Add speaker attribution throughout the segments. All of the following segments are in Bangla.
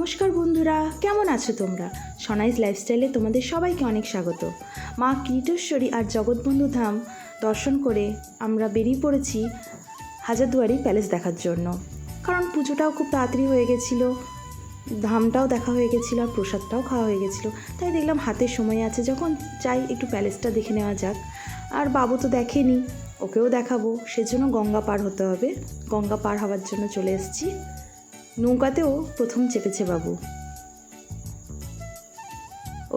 Speaker 1: নমস্কার বন্ধুরা, কেমন আছো তোমরা? সনাইজ লাইফস্টাইলে তোমাদের সবাইকে অনেক স্বাগত। মা কিরিটেশ্বরী আর জগৎবন্ধু ধাম দর্শন করে আমরা বেরিয়ে পড়েছি হাজারদুয়ারি প্যালেস দেখার জন্য। কারণ পুজোটাও খুব তাড়াতাড়ি হয়ে গেছিলো, ধামটাও দেখা হয়ে গেছিলো আর প্রসাদটাও খাওয়া হয়ে গেছিলো। তাই দেখলাম হাতে সময় আছে যখন যাই একটু প্যালেসটা দেখে নেওয়া যাক। আর বাবু তো দেখেনি, ওকেও দেখাবো, সেজন্য গঙ্গা পার হতে হবে। গঙ্গা পার হওয়ার জন্য চলে এসেছি। নৌকাতেও প্রথম চেপেছে বাবু।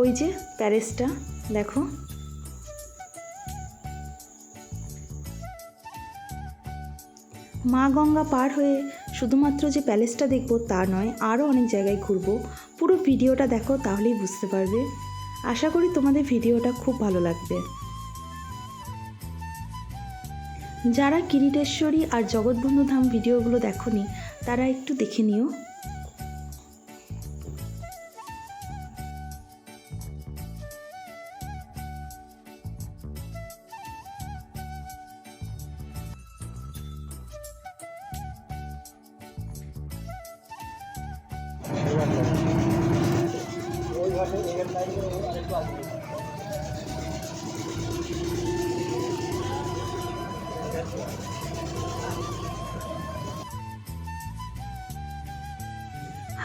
Speaker 1: ওই যে প্যালেসটা দেখো। মা গঙ্গা পার হয়ে শুধুমাত্র যে প্যালেসটা দেখবো তা নয়, আরও অনেক জায়গায় ঘুরবো। পুরো ভিডিওটা দেখো, তাহলেই বুঝতে পারবে। আশা করি তোমাদের ভিডিওটা খুব ভালো লাগবে। যারা কিরিটেশ্বরী আর জগৎবন্ধু ধাম ভিডিওগুলো দেখোনি তারা একটু দেখে নিও।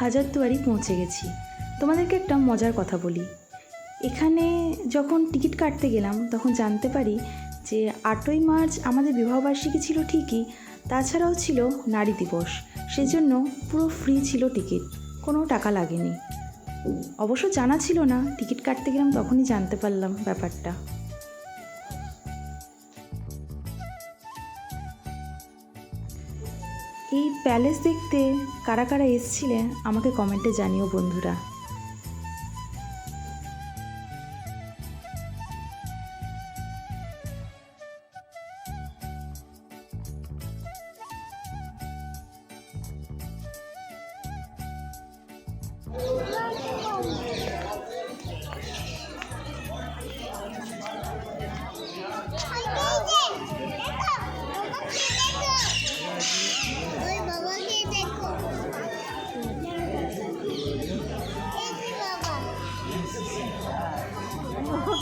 Speaker 1: হাজারদুয়ারি পৌঁছে গেছি। তোমাদেরকে একটা মজার কথা বলি। এখানে যখন টিকিট কাটতে গেলাম তখন জানতে পারি যে 8ই মার্চ আমাদের বিবাহবার্ষিকী ছিল ঠিকই, তাছাড়াও ছিল নারী দিবস। সেজন্য পুরো ফ্রি ছিল টিকিট, কোনো টাকা লাগেনি। অবশ্য জানা ছিল না, টিকিট কাটতে গেলাম তখনই জানতে পারলাম ব্যাপারটা। এই প্যালেস দেখতে কারা কারা এসেছিলে আমাকে কমেন্টে জানিও বন্ধুরা।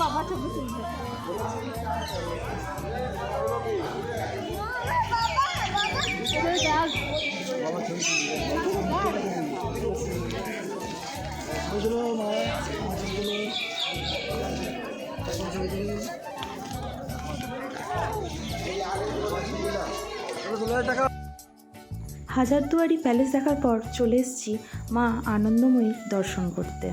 Speaker 2: বাবা ছবি তুলবে।
Speaker 1: হাজারদুয়ারি প্যালেস দেখার পর চলে এসেছি মা আনন্দময়ী দর্শন করতে।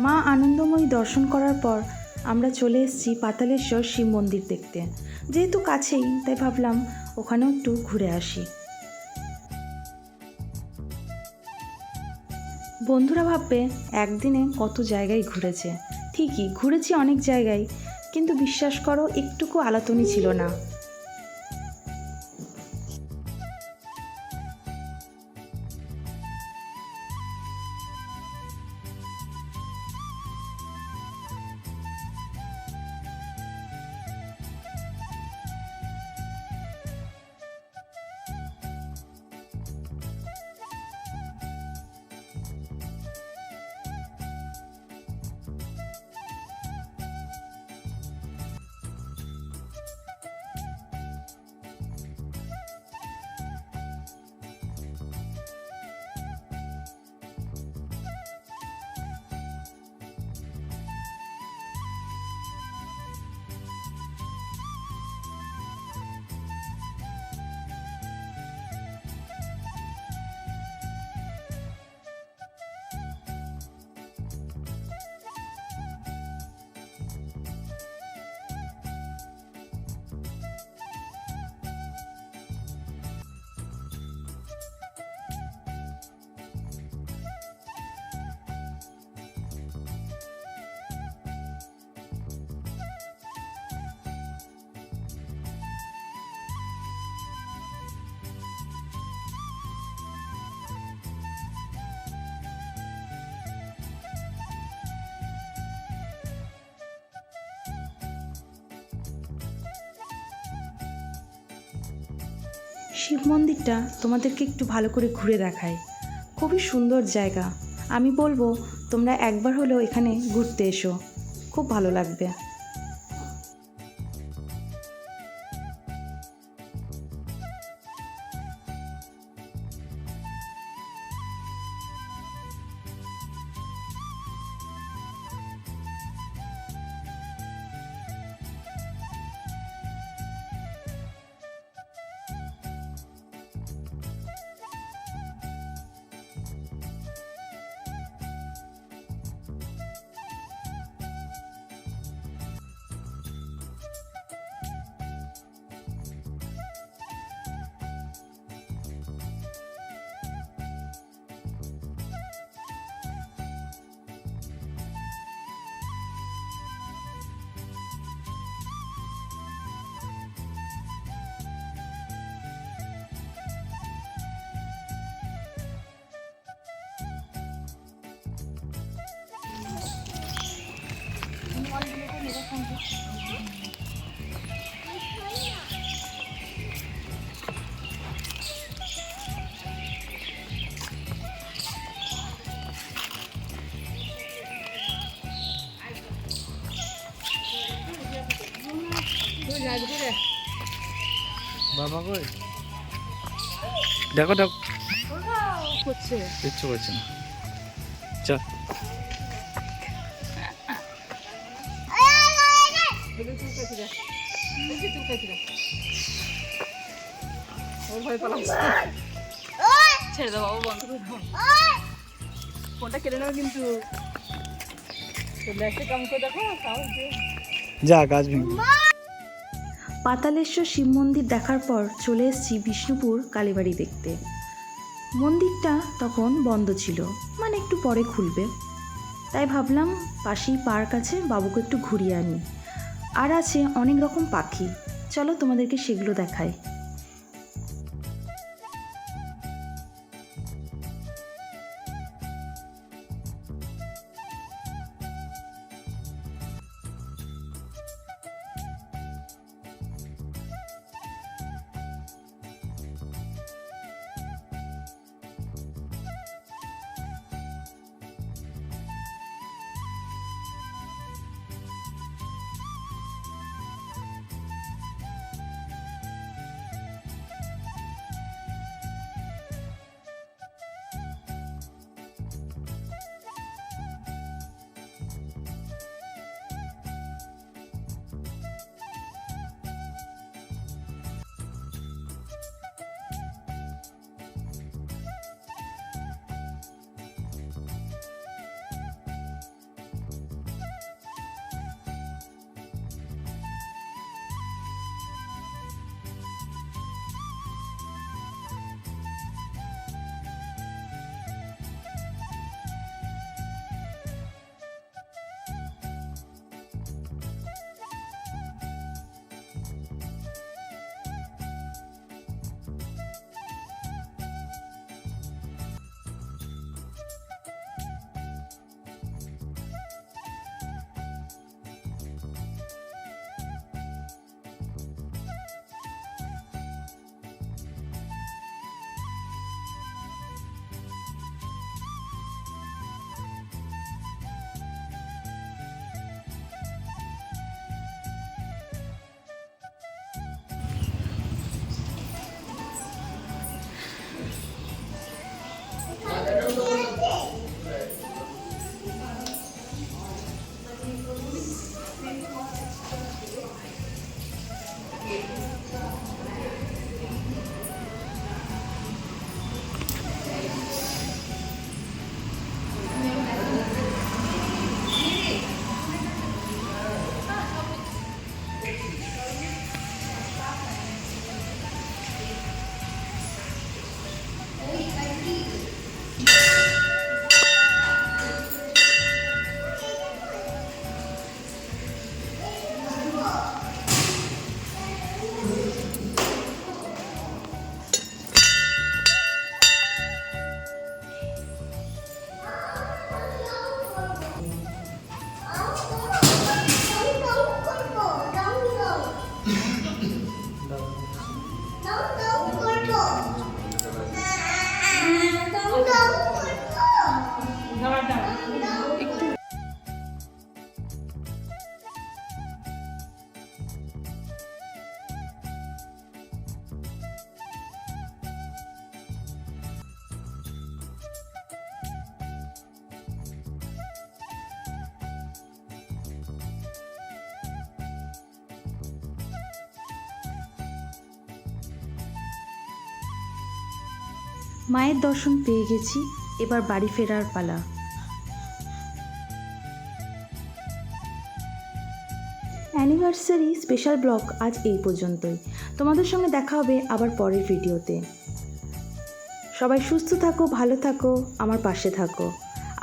Speaker 1: মা আনন্দময়ী দর্শন করার পর আমরা চলে এসেছি পাতালেশ্বর শিব মন্দির দেখতে। যেহেতু কাছেই তাই ভাবলাম ওখানেও একটু ঘুরে আসি। বন্ধুরা ভাববে একদিনে কত জায়গায় ঘুরেছে। ঠিকই ঘুরেছি অনেক জায়গায়, কিন্তু বিশ্বাস করো একটুকু আলাতনি ছিল না। শিব মন্দিরটা তোমাদেরকে একটু ভালো করে ঘুরে দেখায়। খুবই সুন্দর জায়গা। আমি বলবো তোমরা একবার হলেও এখানে ঘুরতে এসো, খুব ভালো লাগবে।
Speaker 3: বাবা কই দেখো দেখো
Speaker 2: করছে
Speaker 3: কিচ্ছু করছে না। চল
Speaker 2: ছেড়ে দাও বাবা, বন্ধ করে দাও। ফোনটা কেটে নেবো কিন্তু একটা কাম করে দেখো তাও যে
Speaker 3: যা গাছ ভেঙে
Speaker 1: পাতালেশ্বর শিব মন্দির দেখার পর চলে এসেছি বিষ্ণুপুর কালীবাড়ি দেখতে। মন্দিরটা তখন বন্ধ ছিল, মানে একটু পরে খুলবে, তাই ভাবলাম পাশেই পার্ক আছে, বাবুকে একটু ঘুরিয়ে আনি। আর আছে অনেক রকম পাখি, চলো তোমাদেরকে সেগুলো দেখাই। মায়ের দর্শন পেয়ে গেছি, এবার বাড়ি ফেরার পালা। অ্যানিভার্সারি স্পেশাল ব্লগ আজ এই পর্যন্তই। তোমাদের সঙ্গে দেখা হবে আবার পরের ভিডিওতে। সবাই সুস্থ থাকো, ভালো থাকো, আমার পাশে থাকো।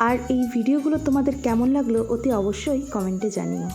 Speaker 1: আর এই ভিডিওগুলো তোমাদের কেমন লাগলো অতি অবশ্যই কমেন্টে জানিও।